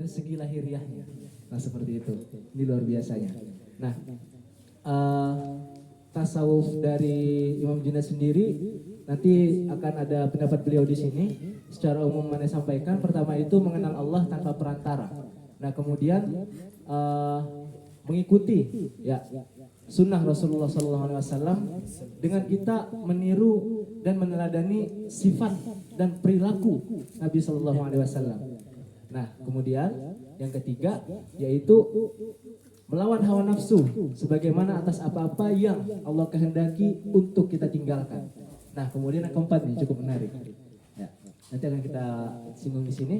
dari segi lahiriahnya. Nah seperti itu, ini luar biasanya. Nah tasawuf dari Imam Junaid sendiri nanti akan ada pendapat beliau di sini. Secara umum mana sampaikan, pertama itu mengenal Allah tanpa perantara. Nah kemudian mengikuti ya sunnah Rasulullah SAW dengan kita meniru dan meneladani sifat dan perilaku Nabi SAW. Nah kemudian yang ketiga yaitu melawan hawa nafsu sebagaimana atas apa-apa yang Allah kehendaki untuk kita tinggalkan. Nah kemudian yang keempat nih cukup menarik ya, nanti akan kita singgung di sini.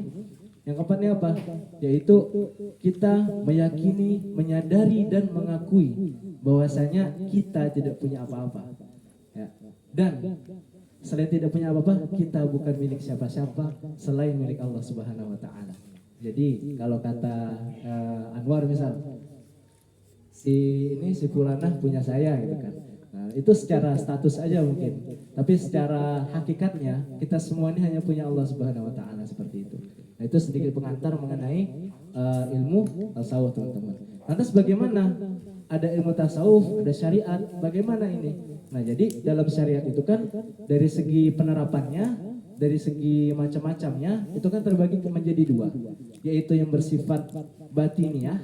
Yang keempatnya apa? Yaitu kita meyakini, menyadari dan mengakui bahwasanya kita tidak punya apa-apa. Ya. Dan selain tidak punya apa-apa, kita bukan milik siapa-siapa selain milik Allah Subhanahu wa taala. Jadi kalau kata Anwar misal, si fulanah punya saya gitu kan. Nah, itu secara status aja mungkin. Tapi secara hakikatnya kita semua ini hanya punya Allah Subhanahu wa taala seperti itu. Nah, itu sedikit pengantar mengenai ilmu tasawuf teman-teman. Lantas bagaimana? Ada ilmu tasawuf, ada syariat, bagaimana ini? Nah, jadi dalam syariat itu kan dari segi penerapannya, dari segi macam-macamnya, itu kan terbagi menjadi dua, yaitu yang bersifat batiniah,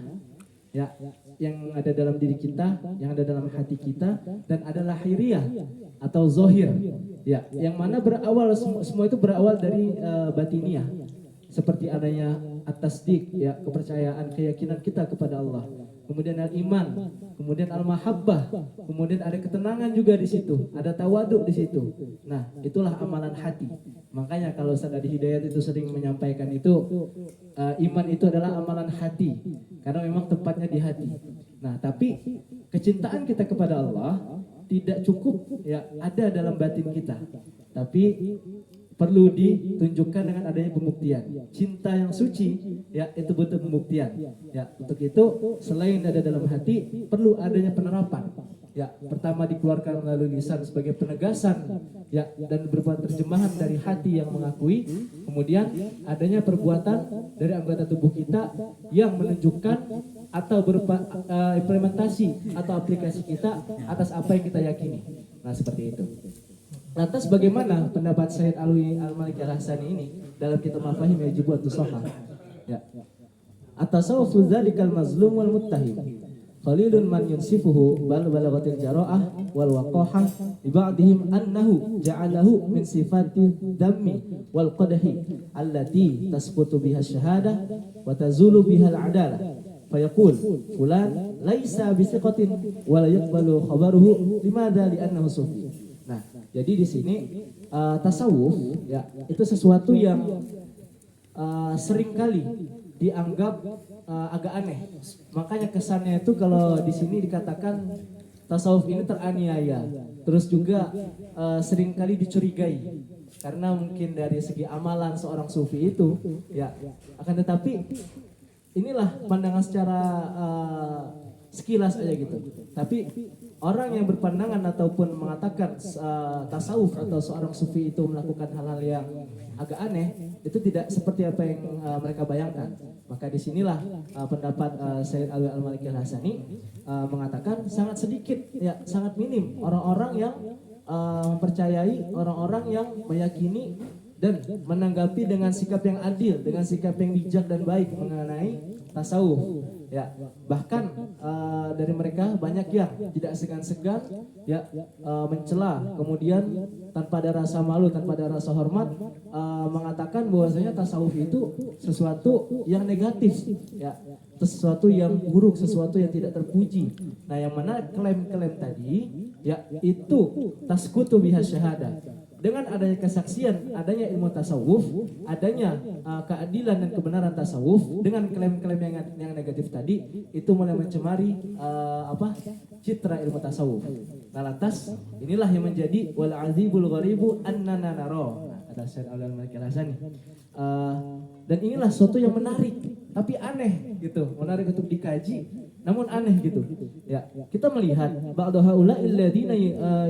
ya, yang ada dalam diri kita, yang ada dalam hati kita, dan ada lahiriah atau zohir, ya, yang mana berawal semua itu berawal dari batiniah, seperti adanya at-tasdiq, ya, kepercayaan, keyakinan kita kepada Allah. Kemudian al-iman, kemudian al-mahabbah, kemudian ada ketenangan juga di situ, ada tawaduk di situ. Nah, itulah amalan hati. Makanya kalau Ustaz Adi Hidayat itu sering menyampaikan itu, iman itu adalah amalan hati, karena memang tempatnya di hati. Nah, tapi kecintaan kita kepada Allah tidak cukup ya ada dalam batin kita, tapi perlu ditunjukkan dengan adanya pembuktian. Cinta yang suci ya itu butuh pembuktian. Ya, untuk itu selain ada dalam hati perlu adanya penerapan. Ya, pertama dikeluarkan melalui lisan sebagai penegasan ya dan berupa terjemahan dari hati yang mengakui. Kemudian adanya perbuatan dari anggota tubuh kita yang menunjukkan atau berupa implementasi atau aplikasi kita atas apa yang kita yakini. Nah, seperti itu. Lantas bagaimana pendapat Syed Alwi Al-Maliki Al-Hassani ini dalam kitab Mafahim Yajibuatus Shahah? Ya. At-tasawwufu dzalikal mazlum wal muttahim. Qalilun man yunsifuhu bal balaghatil jara'ah wal waqahah li ba'dihim annahu ja'alahu min sifati dammi wal qadhi allati tasqutu biha syahadah wa tazulu biha al-'adalah. Fayaqul fulan laisa bisiqatin wa la yaqbalu khabaruhu limadza li'annahu sufi. Nah, jadi di sini tasawuf ya itu sesuatu yang seringkali dianggap agak aneh. Makanya kesannya itu kalau di sini dikatakan tasawuf ini teraniaya, terus juga seringkali dicurigai karena mungkin dari segi amalan seorang sufi itu ya. Akan tetapi inilah pandangan secara sekilas aja gitu. Tapi orang yang berpandangan ataupun mengatakan tasawuf atau seorang sufi itu melakukan hal-hal yang agak aneh, itu tidak seperti apa yang mereka bayangkan. Maka disinilah pendapat Syed Alwi Al-Maliki Al-Hassani mengatakan sangat sedikit, ya sangat minim orang-orang yang mempercayai, orang-orang yang meyakini dan menanggapi dengan sikap yang adil, dengan sikap yang bijak dan baik mengenai tasawuf. Ya, bahkan dari mereka banyak yang tidak segan-segan ya mencela, kemudian tanpa ada rasa malu, tanpa ada rasa hormat mengatakan bahwasanya tasawuf itu sesuatu yang negatif, ya, sesuatu yang buruk, sesuatu yang tidak terpuji. Nah, yang mana klaim-klaim tadi ya itu tasqutu biha syahadah. Dengan adanya kesaksian, adanya ilmu tasawuf, adanya keadilan dan kebenaran tasawuf, dengan klaim-klaim yang negatif tadi, itu mulai mencemari citra ilmu tasawuf. Nah, lantas inilah yang menjadi wal azibul gharibu annana naro, kata Syekh Al-Maliki Al-Hassani. Dan inilah sesuatu yang menarik, tapi aneh gitu, menarik untuk dikaji. Namun aneh gitu. Ya, kita melihat ba'da haula'il ladzina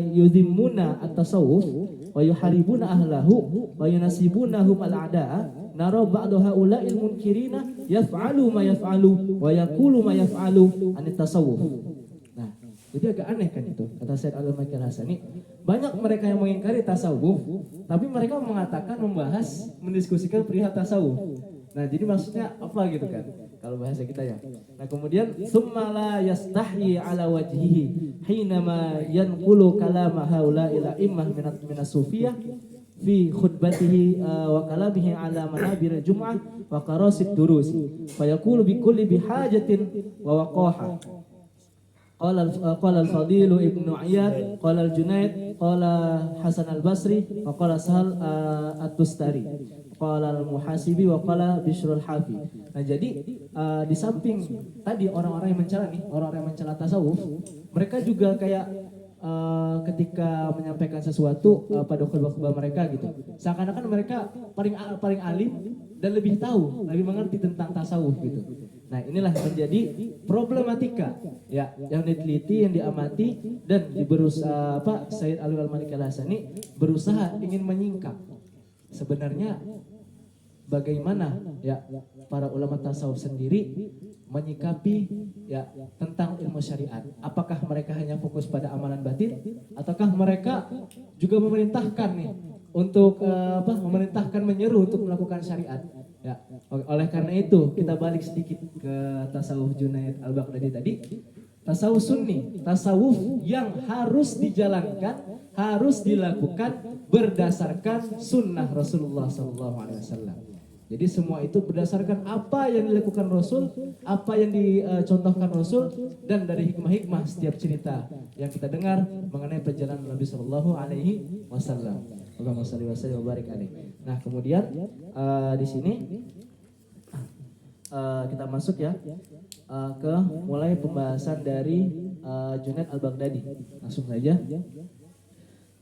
yudzimmuna at-tasawuf wa yuharibuna ahlahu wa yunasibunahum al-a'da'a nara ba'da haula'il munkirina yaf'alu ma yaf'alu wa yaqulu ma yaf'alu an tasawuf. Nah, jadi agak aneh kan itu kata Said Al-Maliki Al-Hassani. Banyak mereka yang mengingkari tasawuf, tapi mereka mengatakan membahas, mendiskusikan perihal tasawuf. Nah, jadi maksudnya apa gitu kan? Kalau bahasa kita ya. Nah, kemudian summa la yastahyi ala wajhihi hinama yanqulu kalama haula'il a'immah minas sufiyah fi khutbatihi wa kalamihi ala manabir jum'ah wa qarasid durus fa yaqulu bi kulli bihajatin wa waqaha. Qala al-Fadil Ibnu Iyad, qala al-Junaid, qala Hasan al-Basri, wa qala Sahal at-Tustari, qala al-Muhasibi, wa qala Bishrul Hafi. Nah, jadi di samping tadi orang-orang yang mencela nih, orang-orang yang mencela tasawuf, mereka juga kayak ketika menyampaikan sesuatu pada khutbah-khutbah mereka gitu, seakan-akan mereka paling alim dan lebih tahu, lebih mengerti tentang tasawuf gitu. Nah, inilah menjadi problematika ya yang diteliti, yang diamati dan berusaha Said Al-Maliki Al-Hassani berusaha ingin menyingkap sebenarnya bagaimana ya para ulama tasawuf sendiri menyikapi ya tentang ilmu syariat. Apakah mereka hanya fokus pada amalan batin ataukah mereka juga memerintahkan nih untuk memerintahkan menyeru untuk melakukan syariat. Ya, oleh karena itu kita balik sedikit ke tasawuf Junaid Al-Baghdadi tadi. Tasawuf sunni, tasawuf yang harus dijalankan, harus dilakukan berdasarkan sunnah Rasulullah SAW. Jadi semua itu berdasarkan apa yang dilakukan Rasul, apa yang dicontohkan Rasul, dan dari hikmah-hikmah setiap cerita yang kita dengar mengenai perjalanan Nabi SAW. Allahumma shalli wa sallim wa barik alaihi. Nah, kemudian di sini kita masuk ya ke mulai pembahasan dari Junaid Al-Baghdadi. Langsung saja.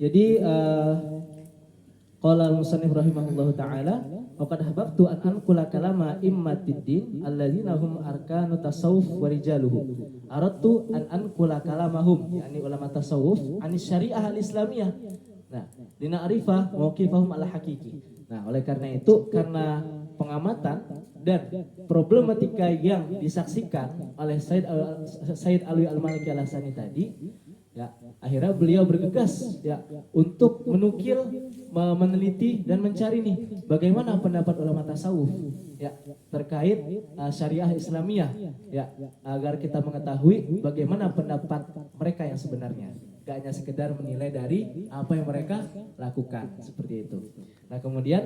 Jadi qala al-musannif rahimahullahu taala wa qad ahbabtu an anqula kalama immatiddin alladzina hum arkanu tasawuf wa rijaluhu. Aradtu an anqula kalamahum yakni ulama tasawuf anis syariah al-islamiyah. Nah, lina'rifa mauqifahum al-haqiqi. Nah, oleh karena itu, karena pengamatan dan problematika yang disaksikan oleh Said Alwi Al-Maliki Al-Hassani tadi, ya, akhirnya beliau bergegas ya untuk menukil, meneliti dan mencari nih bagaimana pendapat ulama tasawuf ya terkait syariah Islamiyah ya, agar kita mengetahui bagaimana pendapat mereka yang sebenarnya. Gak hanya sekedar menilai dari apa yang mereka lakukan seperti itu. Nah, kemudian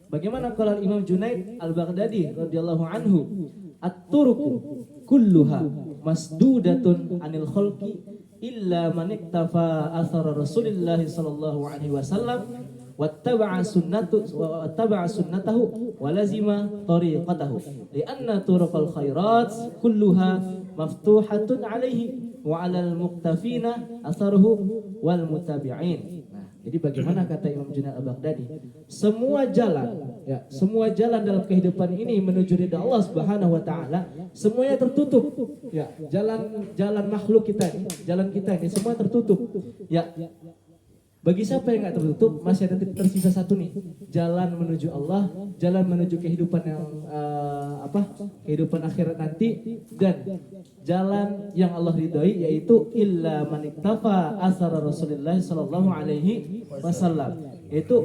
bagaimana kalau Imam Junaid Al-Baghdadi radhiyallahu anhu, at-turuqu kulluha masdudatun anil khalqi illa man iktafa athar Rasulillah sallallahu alaihi wasallam wattaba'a sunnatahu wa lazima tariqatahu li'anna turuqal khairat kulluha maftuhatun alaihi wa 'alal muqtafina atharuhu wal mutabi'in. Nah, jadi bagaimana kata Imam Junaid Al-Baghdadi, semua jalan dalam kehidupan ini menuju ridha Allah Subhanahu wa taala semuanya tertutup. Ya, jalan makhluk kita ini, jalan kita ini semua tertutup. Ya. Bagi siapa yang enggak tertutup, masih ada tersisa satu nih, jalan menuju Allah, jalan menuju kehidupan yang kehidupan akhirat nanti, dan jalan yang Allah ridhoi, yaitu illa man iktafa asar Rasulullah sallallahu alaihi wasallam. Itu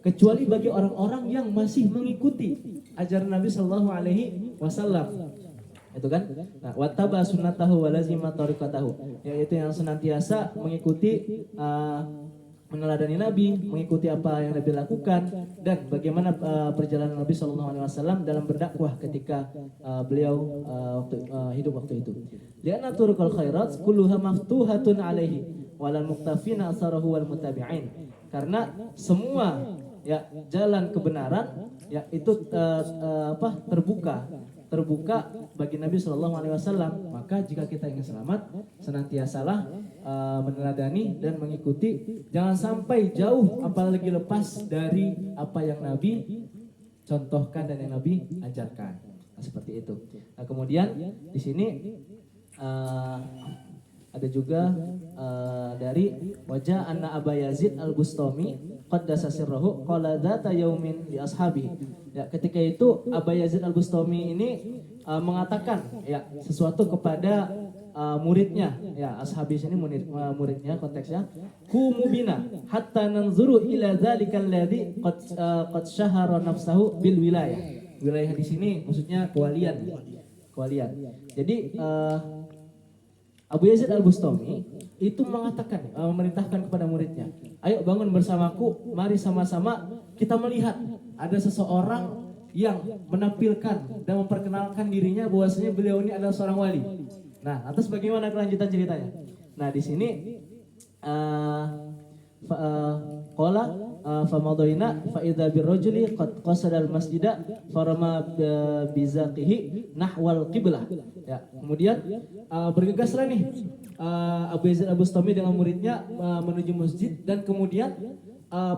kecuali bagi orang-orang yang masih mengikuti ajaran Nabi sallallahu alaihi wasallam. Itu kan? Nah, wattaba sunnatahu wa lazima tariqatahu, yaitu yang senantiasa mengikuti meneladani Nabi, mengikuti apa yang Nabi lakukan, dan bagaimana perjalanan Nabi SAW dalam berdakwah ketika beliau hidup waktu itu. Lianna turuqal khairat kulluha maftuhatun alaihi walal muqtafina asarahu wal mutabi'in. Karena semua ya jalan kebenaran ya itu terbuka bagi Nabi SAW. Maka jika kita ingin selamat, senantiasalah meneladani dan mengikuti, jangan sampai jauh apalagi lepas dari apa yang Nabi contohkan dan yang Nabi ajarkan. Nah, seperti itu. Nah, kemudian di sini ada juga dari wajah anna Aba Yazid Al-Bustami qaddasa sirrahu qala dzata yaumin li ashabi Ya, ketika itu Aba Yazid Al-Bustami ini mengatakan ya sesuatu kepada muridnya, ya ashabi ini muridnya konteksnya, qumu bina hatta nanzuru ila dzalikal ladzi qad syahara nafsahu bil wilayah. Wilayah di sini maksudnya kewalian. Jadi Abu Yazid Al-Bustami itu mengatakan, memerintahkan kepada muridnya, ayo bangun bersamaku, mari sama-sama kita melihat ada seseorang yang menampilkan dan memperkenalkan dirinya bahwasanya beliau ini adalah seorang wali. Nah, atas bagaimana kelanjutan ceritanya? Nah, di sini qala famadayna fa idza birrajuli qad qasada al-masjida farama bizaqihi nahwal qiblah. Ya, kemudian bergegaslah nih Abu Yazid Al-Bustami dengan muridnya menuju masjid, dan kemudian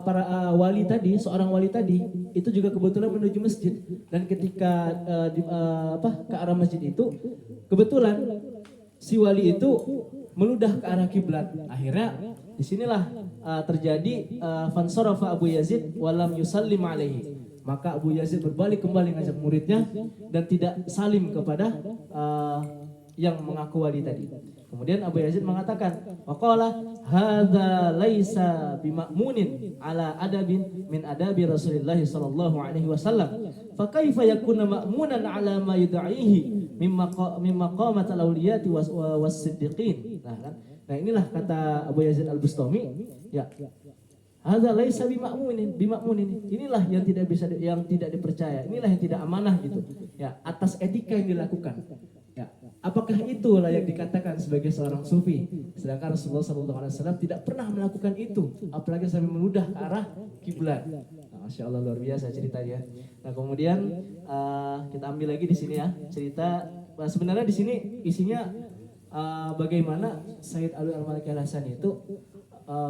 para wali tadi, seorang wali tadi itu juga kebetulan menuju masjid, dan ketika ke arah masjid itu kebetulan si wali itu meludah ke arah kiblat. Akhirnya disinilah terjadi fansarafa Abu Yazid walam yusallim alaihi. Maka Abu Yazid berbalik kembali ngajak muridnya dan tidak salim kepada yang mengaku wali tadi. Kemudian Abu Yazid mengatakan, waqala hadza laisa bima'munin ala adabin min adabi Rasulillah sallallahu alaihi wasallam. Fa kaifa yakuna ma'munan ala ma yud'ihi mimma qamat al-awliyati was-siddiqin. Nah, inilah kata Abu Yazid Al-Bustami, ya. Hadza laisa bima'munin. Inilah yang tidak dipercaya. Inilah yang tidak amanah gitu. Ya, atas etika yang dilakukan. Ya, apakah itu layak dikatakan sebagai seorang sufi? Sedangkan Rasulullah SAW tidak pernah melakukan itu, apalagi sampai meludah ke arah kiblat. Nah, Masya Allah, luar biasa ceritanya. Nah, kemudian kita ambil lagi di sini ya cerita. Sebenarnya di sini isinya bagaimana Sayyid Alwi Al-Maliki Al-Hassani itu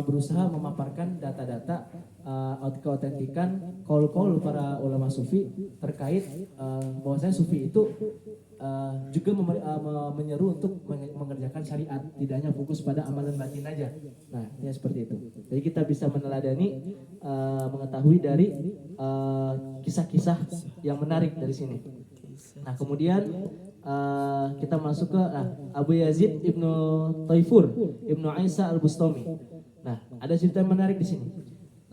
berusaha memaparkan data-data keautentikan kaul-kaul para ulama sufi terkait bahwasanya sufi itu juga menyeru untuk mengerjakan syariat, tidak hanya fokus pada amalan batin aja. Nah, ya seperti itu. Jadi kita bisa meneladani, mengetahui dari kisah-kisah yang menarik dari sini. Nah, kemudian kita masuk ke Abu Yazid Ibnu Taifur Ibnu Isa Al-Bustami. Nah, ada cerita yang menarik di sini.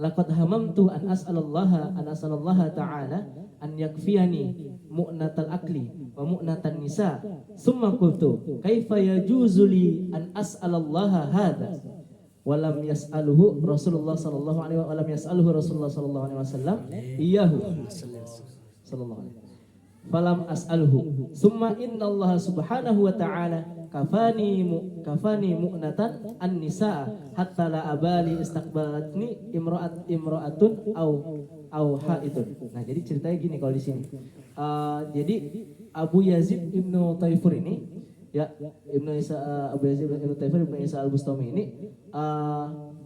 Laqad hamamtu an as'alallaha ta'ala an yakfiyani mu'natal akli wa mu'natan nisa. Summa qultu kaifa yajuzu li an as'alallaha hadza wa lam yas'aluhu Rasulullah sallallahu alaihi wa lam yas'aluhu Rasulullah sallallahu alaihi wasallam iyyahu sallallahu alaihi. Falam as'aluhu. Summa innallaha subhanahu wa ta'ala kafani mu'natan an-nisa hatta la abali istaqbalatni imra'atun au haidun. Nah, jadi ceritanya gini kalau di sini. Jadi Abu Yazid Ibnu Taifur ini, ya, Abu Yazid Ibnu Taifur Ibnu Isa Al-Bustami ini,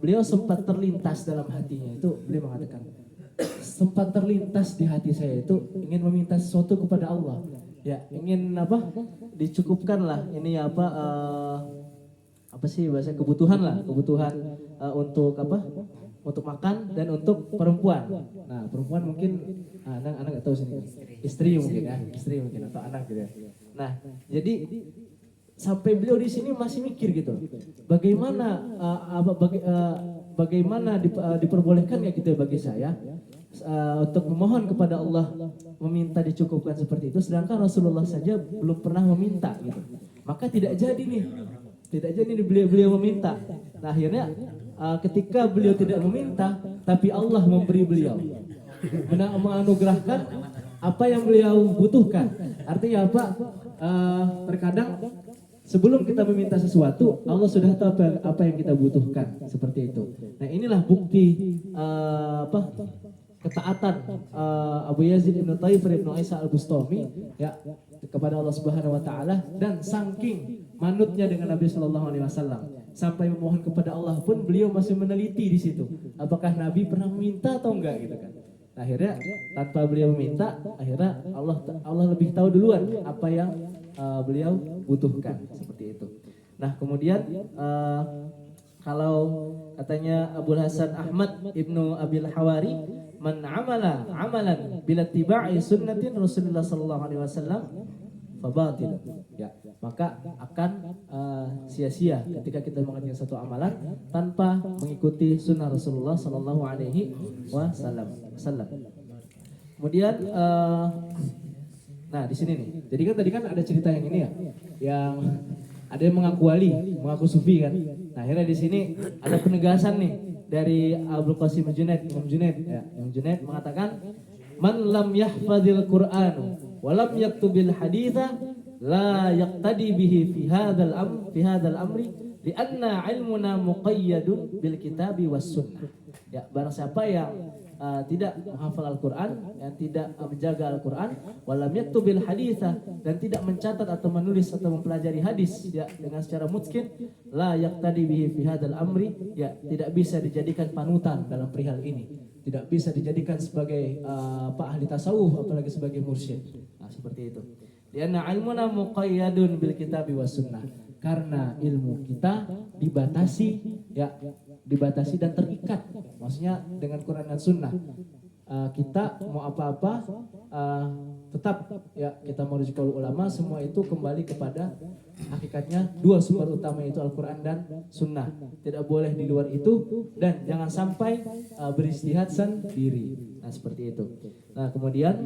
beliau sempat terlintas dalam hatinya itu, beliau mengatakan, sempat terlintas di hati saya itu ingin meminta sesuatu kepada Allah. Ya, ingin dicukupkanlah ini sih bahasa kebutuhan untuk untuk makan dan untuk perempuan. Nah, perempuan mungkin anak nggak tahu sini, istri mungkin atau anak gitu ya. Nah, jadi sampai beliau di sini masih mikir gitu, bagaimana diperbolehkan ya gitu bagi saya untuk memohon kepada Allah, meminta dicukupkan seperti itu, sedangkan Rasulullah saja belum pernah meminta gitu. Maka tidak jadi beliau meminta. Nah, akhirnya ketika beliau tidak meminta, tapi Allah memberi beliau, menganugerahkan apa yang beliau butuhkan. Artinya apa? Terkadang sebelum kita meminta sesuatu, Allah sudah tahu apa yang kita butuhkan, seperti itu. Nah, inilah bukti ketaatan Abu Yazid Ibnu Taifur Ibnu Isa Al-Bustami, ya, kepada Allah Subhanahu wa taala, dan saking manutnya dengan Nabi sallallahu alaihi wasallam sampai memohon kepada Allah pun beliau masih meneliti di situ. Apakah Nabi pernah meminta atau enggak gitu kan. Nah, akhirnya tanpa beliau meminta, akhirnya Allah lebih tahu duluan apa yang beliau butuhkan, seperti itu. Nah, kemudian Kalau katanya Abul Hasan Ahmad Ibnu Abil Hawari, man amala amalan bila tiba'i sunnatin Rasulullah sallallahu alaihi wasallam fabatil. Ya, maka akan sia-sia ketika kita mengerjakan satu amalan tanpa mengikuti sunnah Rasulullah sallallahu alaihi wasallam. Kemudian nah di sini nih. Jadi kan tadi kan ada cerita yang ini ya, yang ada yang mengaku wali, mengaku sufi kan. Nah, akhirnya di sini ada penegasan nih dari Abdul Qasim Junaid, Imam Junaid. Ya, Imam Junaid mengatakan, "Man lam yahfadzil Qur'an wa lam yaktubil haditsa la yaqtadi bihi fi hadzal amri li'anna ilmuna muqayyadun bil kitabi was sunnah." Ya, barang siapa yang tidak menghafal Al-Quran, yang tidak menjaga Al-Quran, walam yaktubil haditha, dan tidak mencatat atau menulis atau mempelajari hadis ya dengan secara mutqin, la yaqtadi bihi fi hadzal amri, ya tidak bisa dijadikan panutan dalam perihal ini, tidak bisa dijadikan sebagai ahli tasawuf apalagi sebagai mursyid. Nah, seperti itu. Lianna ilmuna muqayyadun bil kitabi was sunnah. Karena ilmu kita dibatasi dan terikat, maksudnya dengan Quran dan Sunnah. Kita mau apa-apa tetap ya kita mau rujuk ulama, semua itu kembali kepada hakikatnya dua sumber utama, itu Al-Quran dan Sunnah. Tidak boleh di luar itu dan jangan sampai beristihad sendiri. Nah, seperti itu. Nah, kemudian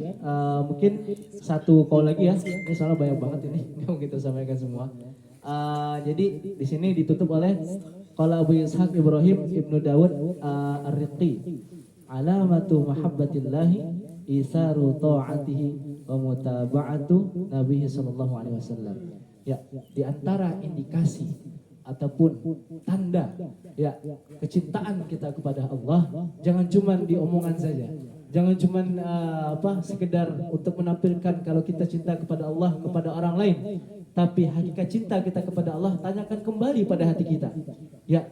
mungkin satu kaul lagi ya, ini soalnya banyak banget ini yang kita sampaikan semua. Jadi di sini ditutup oleh qala Abu Ishaq Ibrahim Ibnu Dawud Ar-Riqi, alamatu mahabbatillahi isaru ta'atihi wa mutaba'atu Nabi sallallahu alaihi wasallam. Ya, di antara indikasi ataupun tanda ya kecintaan kita kepada Allah, jangan cuma di omongan saja. Jangan cuma sekedar untuk menampilkan kalau kita cinta kepada Allah kepada orang lain. Tapi hakikat cinta kita kepada Allah tanyakan kembali pada hati kita. Ya,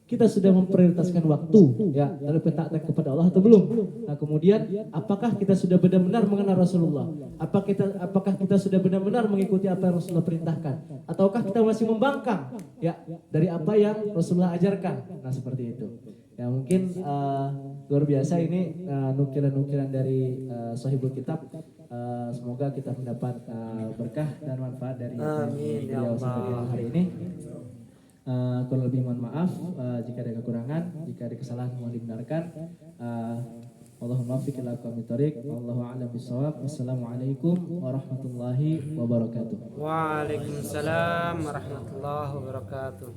kita sudah memprioritaskan waktu ya dalam ketaatan kepada Allah atau belum? Nah, kemudian apakah kita sudah benar-benar mengenal Rasulullah? Apakah kita sudah benar-benar mengikuti apa yang Rasulullah perintahkan? Ataukah kita masih membangkang ya dari apa yang Rasulullah ajarkan? Nah, seperti itu. Ya, mungkin luar biasa ini nukilan-nukilan dari Sahibul Kitab. Semoga kita mendapat berkah dan manfaat dari beliau sampaikan hari ini. Kurang lebih mohon maaf jika ada kekurangan, jika ada kesalahan mohon dibenarkan. Allahumma fiqh ila aqwamit thoriq, wallahu a'lam bishawab. Wassalamualaikum warahmatullahi wabarakatuh. Waalaikumsalam warahmatullahi wabarakatuh.